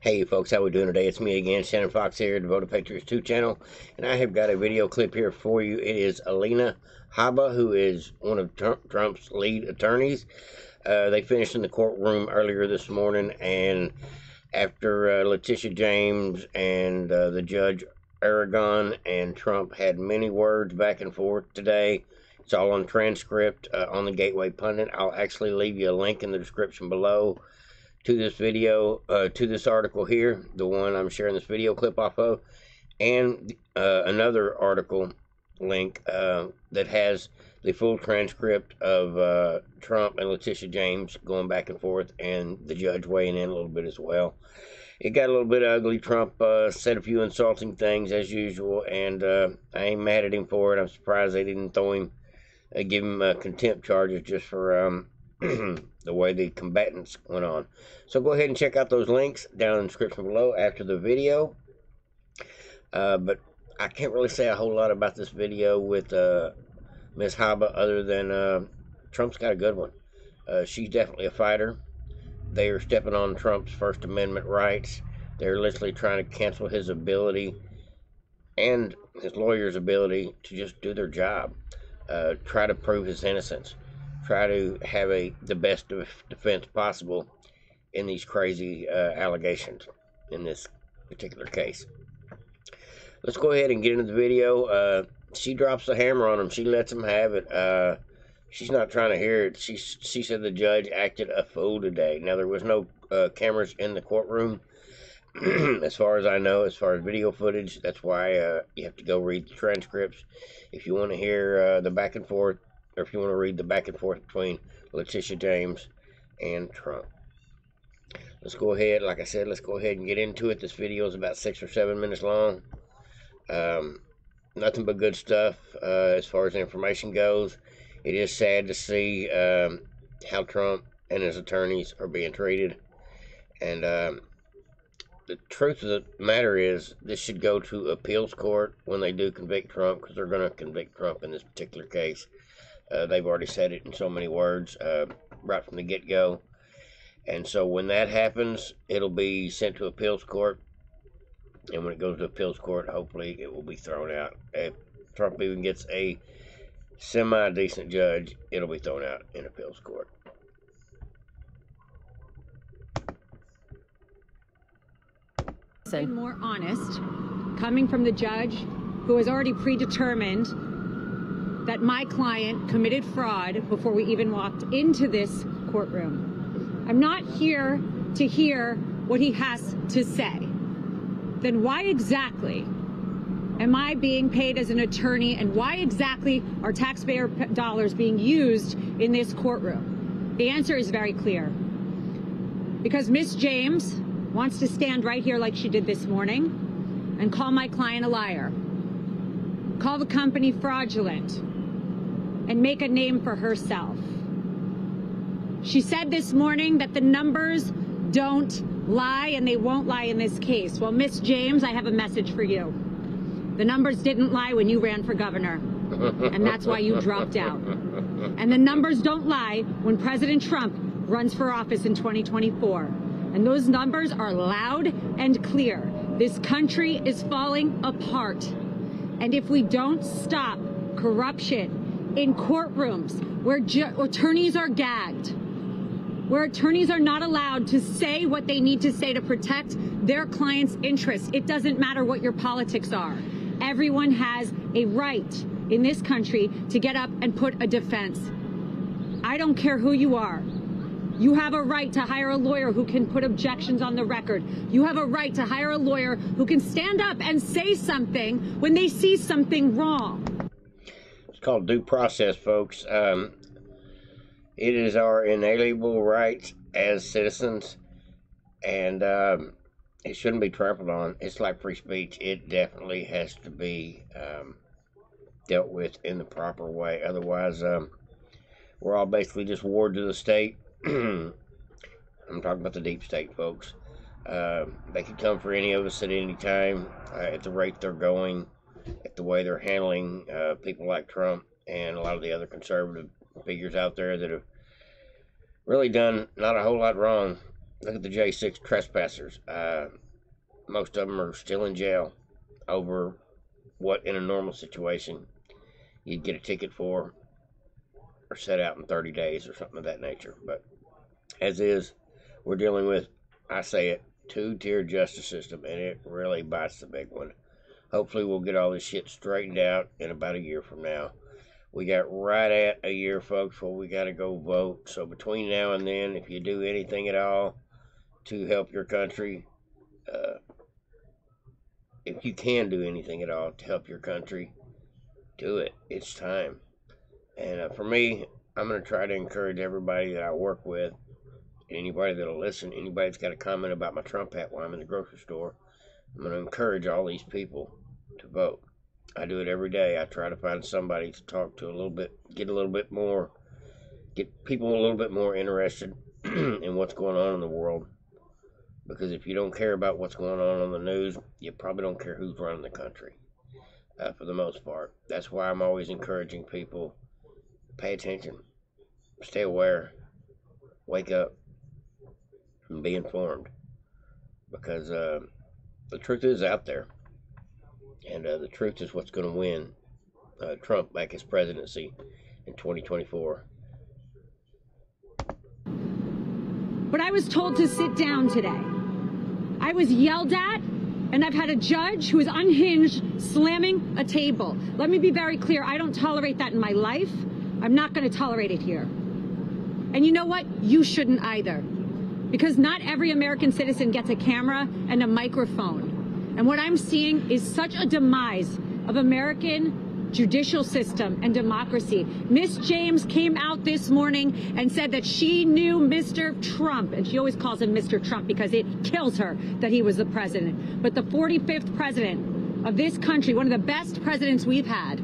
Hey folks, how we doing today? It's me again, Shannon Fox here, Devoted Patriots 2 channel, and I have got a video clip here for you. It is Alina Habba, who is one of Trump's lead attorneys. They finished in the courtroom earlier this morning, and after Letitia James and the judge Aragon and Trump had many words back and forth today. It's all on transcript on the Gateway Pundit. I'll actually leave you a link in the description below to this video, to this article here, the one I'm sharing this video clip off of, and another article link that has the full transcript of Trump and Letitia James going back and forth, and the judge weighing in a little bit as well. It got a little bit ugly. Trump said a few insulting things as usual, and I ain't mad at him for it. I'm surprised they didn't throw him, give him contempt charges just for the way the combatants went on. So go ahead and check out those links down in the description below after the video. But I can't really say a whole lot about this video with Ms. Habba other than Trump's got a good one. She's definitely a fighter. They are stepping on Trump's First Amendment rights. They're literally trying to cancel his ability and his lawyer's ability to just do their job. Try to prove his innocence. Try to have the best defense possible in these crazy allegations in this particular case. Let's go ahead and get into the video. She drops the hammer on him. She lets him have it. She's not trying to hear it. She said the judge acted a fool today. Now, there was no cameras in the courtroom, as far as I know, as far as video footage. That's why you have to go read the transcripts if you want to hear the back and forth, or if you want to read the back and forth between Letitia James and Trump. Let's go ahead, like I said, let's go ahead and get into it. This video is about 6 or 7 minutes long. Nothing but good stuff as far as information goes. It is sad to see how Trump and his attorneys are being treated. And the truth of the matter is, this should go to appeals court when they do convict Trump, because they're going to convict Trump in this particular case. They've already said it in so many words right from the get-go. And so when that happens, it'll be sent to appeals court. And when it goes to appeals court, hopefully it will be thrown out. If Trump even gets a semi-decent judge, it'll be thrown out in appeals court. More honest, coming from the judge who has already predetermined that my client committed fraud before we even walked into this courtroom. I'm not here to hear what he has to say. Then why exactly am I being paid as an attorney, and why exactly are taxpayer dollars being used in this courtroom? The answer is very clear. Because Miss James wants to stand right here like she did this morning and call my client a liar, call the company fraudulent, and make a name for herself. She said this morning that the numbers don't lie, and they won't lie in this case. Well, Miss James, I have a message for you. The numbers didn't lie when you ran for governor, and that's why you dropped out. And the numbers don't lie when President Trump runs for office in 2024. And those numbers are loud and clear. This country is falling apart. And if we don't stop corruption in courtrooms where attorneys are gagged, where attorneys are not allowed to say what they need to say to protect their clients' interests, it doesn't matter what your politics are. Everyone has a right in this country to get up and put a defense. I don't care who you are. You have a right to hire a lawyer who can put objections on the record. You have a right to hire a lawyer who can stand up and say something when they see something wrong. It's called due process, folks. It is our inalienable rights as citizens, and it shouldn't be trampled on. It's like free speech. It definitely has to be dealt with in the proper way. Otherwise, we're all basically just wards of the state. I'm talking about the deep state, folks. They could come for any of us at any time at the rate they're going, at the way they're handling people like Trump and a lot of the other conservative figures out there that have really done not a whole lot wrong Look at the J6 trespassers. Most of them are still in jail over what in a normal situation you'd get a ticket for or set out in 30 days or something of that nature. But as is, we're dealing with, I say it, two-tier justice system, and it really bites the big one. Hopefully we'll get all this shit straightened out in about a year from now. We got right at a year, folks, before we got to go vote. So between now and then, if you do anything at all to help your country, if you can do anything at all to help your country, do it. It's time. And for me, I'm going to try to encourage everybody that I work with, anybody that'll listen, anybody that's got a comment about my Trump hat while I'm in the grocery store, I'm going to encourage all these people to vote. I do it every day. I try to find somebody to talk to a little bit, get people a little bit more interested in what's going on in the world. Because if you don't care about what's going on the news, you probably don't care who's running the country, for the most part. That's why I'm always encouraging people, pay attention, stay aware, wake up, and be informed. Because the truth is out there. And the truth is what's going to win Trump back his presidency in 2024. But I was told to sit down today. I was yelled at, and I've had a judge who is unhinged slamming a table. Let me be very clear. I don't tolerate that in my life. I'm not going to tolerate it here. And you know what? You shouldn't either. Because not every American citizen gets a camera and a microphone. And what I'm seeing is such a demise of American judicial system and democracy. Miss James came out this morning and said that she knew Mr. Trump, and she always calls him Mr. Trump because it kills her that he was the president. But the 45th president of this country, one of the best presidents we've had,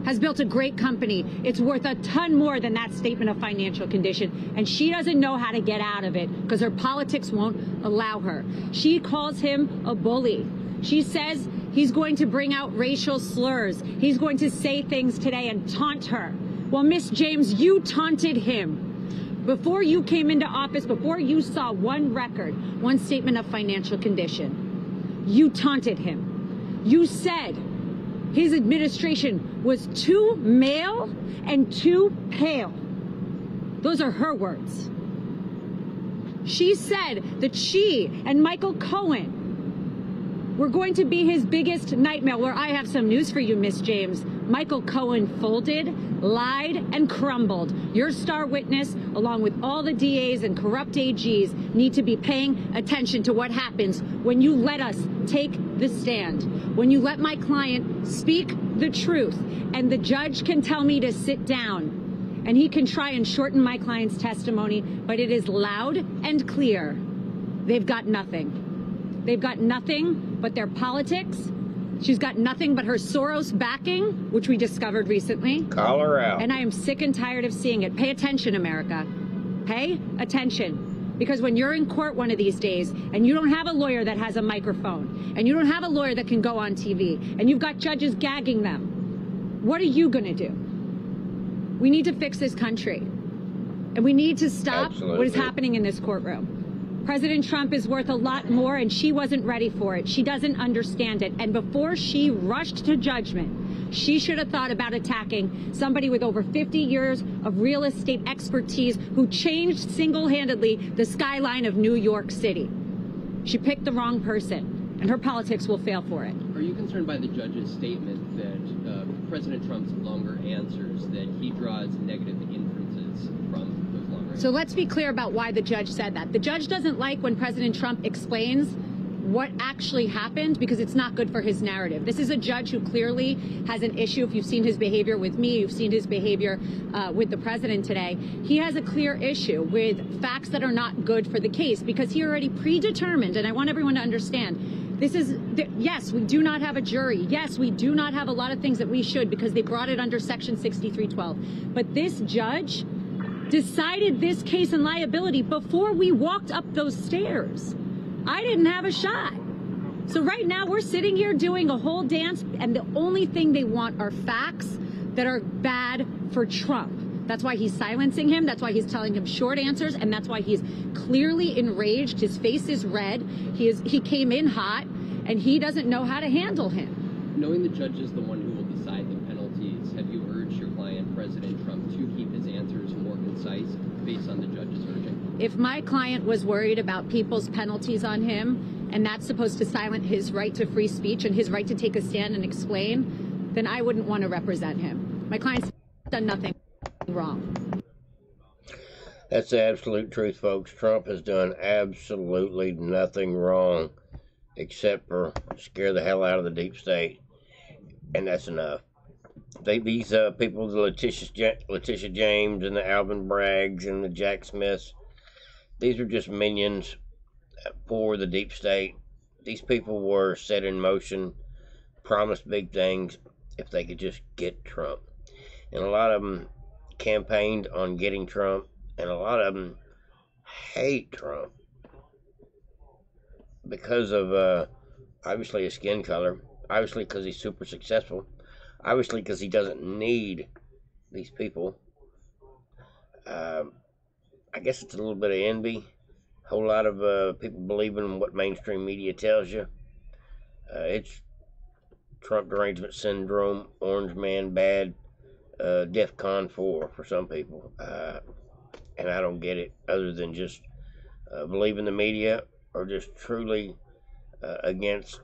has built a great company. It's worth a ton more than that statement of financial condition. And she doesn't know how to get out of it because her politics won't allow her. She calls him a bully. She says he's going to bring out racial slurs. He's going to say things today and taunt her. Well, Miss James, you taunted him. Before you came into office, before you saw one record, one statement of financial condition, you taunted him. You said his administration was too male and too pale. Those are her words. She said that she and Michael Cohen were going to be his biggest nightmare. Well, I have some news for you, Miss James. Michael Cohen folded, lied, and crumbled. Your star witness, along with all the DAs and corrupt AGs, need to be paying attention to what happens when you let us take the stand. When you let my client speak the truth, and the judge can tell me to sit down, and he can try and shorten my client's testimony, but it is loud and clear. They've got nothing. They've got nothing but their politics. She's got nothing but her Soros backing, which we discovered recently. Call her out. And I am sick and tired of seeing it. Pay attention, America. Pay attention. Because when you're in court one of these days and you don't have a lawyer that has a microphone and you don't have a lawyer that can go on TV and you've got judges gagging them, what are you going to do? We need to fix this country. And we need to stop what is happening in this courtroom. President Trump is worth a lot more, and she wasn't ready for it. She doesn't understand it. And before she rushed to judgment, she should have thought about attacking somebody with over 50 years of real estate expertise who changed single-handedly the skyline of New York City. She picked the wrong person, and her politics will fail for it. Are you concerned by the judge's statement that President Trump's longer answers, that he draws negative inferences from those longer answers? So let's be clear about why the judge said that. The judge doesn't like when President Trump explains what actually happened because it's not good for his narrative. This is a judge who clearly has an issue. If you've seen his behavior with me, you've seen his behavior with the president today. He has a clear issue with facts that are not good for the case because he already predetermined, and I want everyone to understand, this is, yes, we do not have a jury. Yes, we do not have a lot of things that we should because they brought it under Section 6312. But this judge decided this case and liability before we walked up those stairs. I didn't have a shot. So right now we're sitting here doing a whole dance, and the only thing they want are facts that are bad for Trump. That's why he's silencing him. That's why he's telling him short answers. And that's why he's clearly enraged. His face is red. He came in hot, and he doesn't know how to handle him. Knowing the judge is the one who will decide the penalties, have you urged your client, President Trump, to keep his answers more concise based on the judge's urging? If my client was worried about people's penalties on him, and that's supposed to silence his right to free speech and his right to take a stand and explain, then I wouldn't want to represent him. My client's done nothing wrong. That's the absolute truth, folks. Trump has done absolutely nothing wrong except for scare the hell out of the deep state, and that's enough. These people, the Letitia James and the Alvin Braggs and the Jack Smiths, these are just minions for the deep state. These people were set in motion, promised big things if they could just get Trump. And a lot of them campaigned on getting Trump, and a lot of them hate Trump because of obviously his skin color, obviously because he's super successful, obviously because he doesn't need these people. I guess it's a little bit of envy. A whole lot of people believing in what mainstream media tells you. It's Trump derangement syndrome, orange man bad, DEFCON 4 for some people. And I don't get it, other than just believing the media or just truly against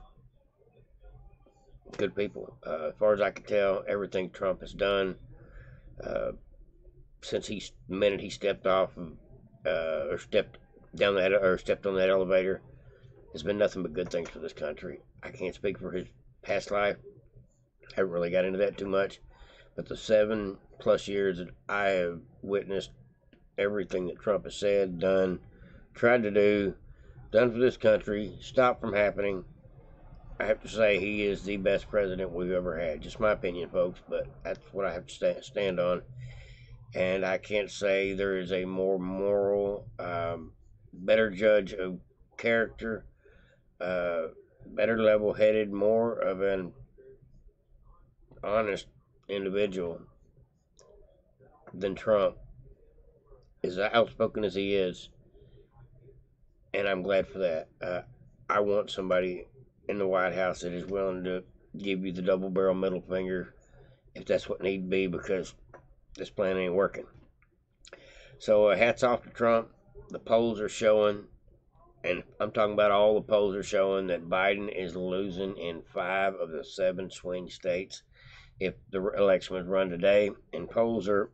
good people. As far as I can tell, everything Trump has done since the minute he stepped off or stepped on that elevator has been nothing but good things for this country. I can't speak for his past life. I haven't really got into that too much, but the 7+ years that I have witnessed everything that Trump has said, done, tried to do, done for this country, stopped from happening, I have to say he is the best president we've ever had. Just my opinion, folks, but that's what I have to stand on. And I can't say there is a more moral, better judge of character, better level-headed, more of an honest individual than Trump, as outspoken as he is. And I'm glad for that. I want somebody in the White House that is willing to give you the double-barrel middle finger if that's what need be, because this plan ain't working. So hats off to Trump. The polls are showing, and I'm talking about all the polls are showing, that Biden is losing in 5 of the 7 swing states if the election was run today. And polls are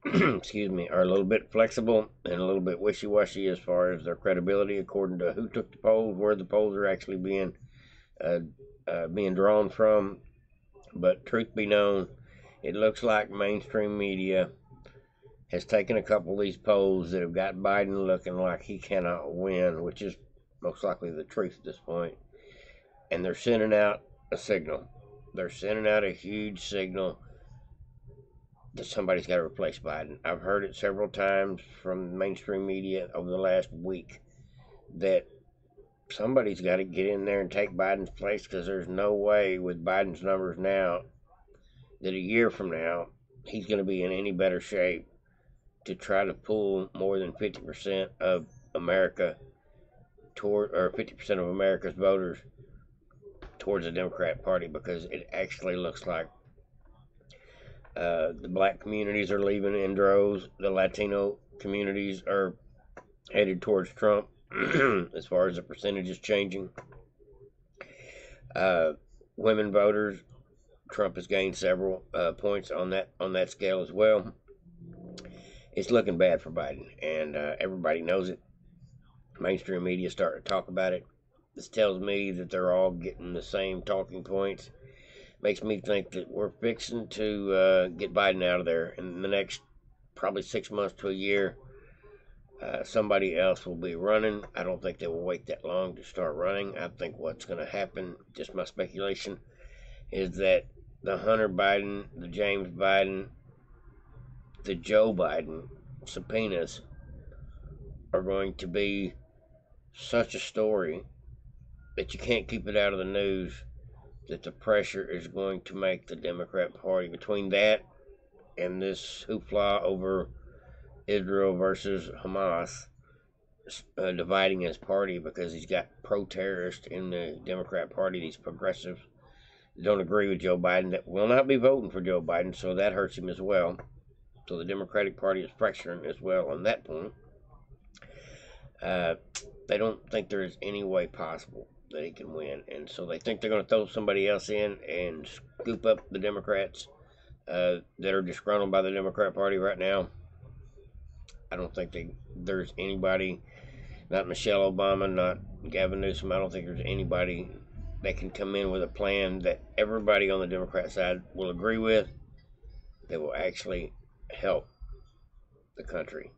excuse me, are a little bit flexible and a little bit wishy-washy as far as their credibility, according to who took the polls, where the polls are actually being drawn from. But truth be known, it looks like mainstream media has taken a couple of these polls that have got Biden looking like he cannot win, which is most likely the truth at this point, and they're sending out a signal. They're sending out a huge signal that somebody's got to replace Biden. I've heard it several times from mainstream media over the last week that somebody's got to get in there and take Biden's place, because there's no way with Biden's numbers now that a year from now he's going to be in any better shape to try to pull more than 50% of America toward, or 50% of America's voters towards the Democrat Party, because it actually looks like the black communities are leaving in droves. The Latino communities are headed towards Trump as far as the percentage is changing. Women voters, Trump has gained several points on that scale as well. It's looking bad for Biden, and everybody knows it. Mainstream media starting to talk about it. This tells me that they're all getting the same talking points. Makes me think that we're fixing to get Biden out of there in the next probably 6 months to a year. Somebody else will be running. I don't think they will wait that long to start running. I think what's going to happen, just my speculation, is that the Hunter Biden, the James Biden, the Joe Biden subpoenas are going to be such a story that you can't keep it out of the news, that the pressure is going to make the Democrat Party, between that and this hoopla over Israel versus Hamas, dividing his party because he's got pro-terrorists in the Democrat Party, these progressives that don't agree with Joe Biden, that will not be voting for Joe Biden, so that hurts him as well. So the Democratic Party is fracturing as well on that point. They don't think there is any way possible that he can win, and so they think they're going to throw somebody else in and scoop up the Democrats that are disgruntled by the Democrat Party right now. I don't think there's anybody, not Michelle Obama, not Gavin Newsom, I don't think there's anybody that can come in with a plan that everybody on the Democrat side will agree with that will actually help the country.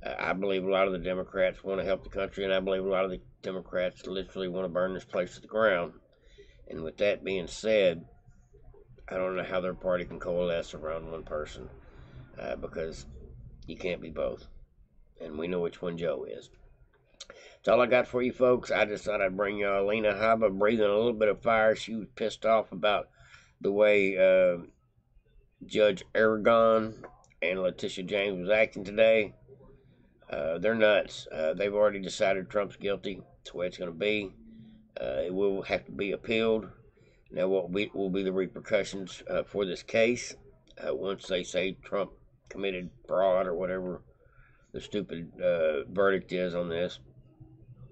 I believe a lot of the Democrats want to help the country, and I believe a lot of the Democrats literally want to burn this place to the ground. And with that being said, I don't know how their party can coalesce around one person, because you can't be both. And we know which one Joe is. That's all I got for you folks. I just thought I'd bring y'all Alina Habba breathing a little bit of fire. She was pissed off about the way Judge Aragon and Letitia James was acting today. They're nuts. They've already decided Trump's guilty. That's the way it's going to be. It will have to be appealed. Now, what will be the repercussions for this case once they say Trump committed fraud or whatever the stupid verdict is on this?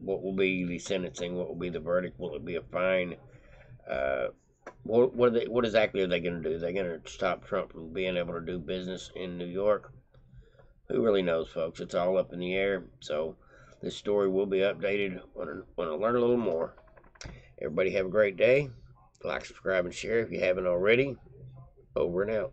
What will be the sentencing? What will be the verdict? Will it be a fine? What exactly are they going to do? Are they going to stop Trump from being able to do business in New York? Who really knows, folks? It's all up in the air. So this story will be updated when I learn a little more. Everybody have a great day. Like, subscribe, and share if you haven't already. Over and out.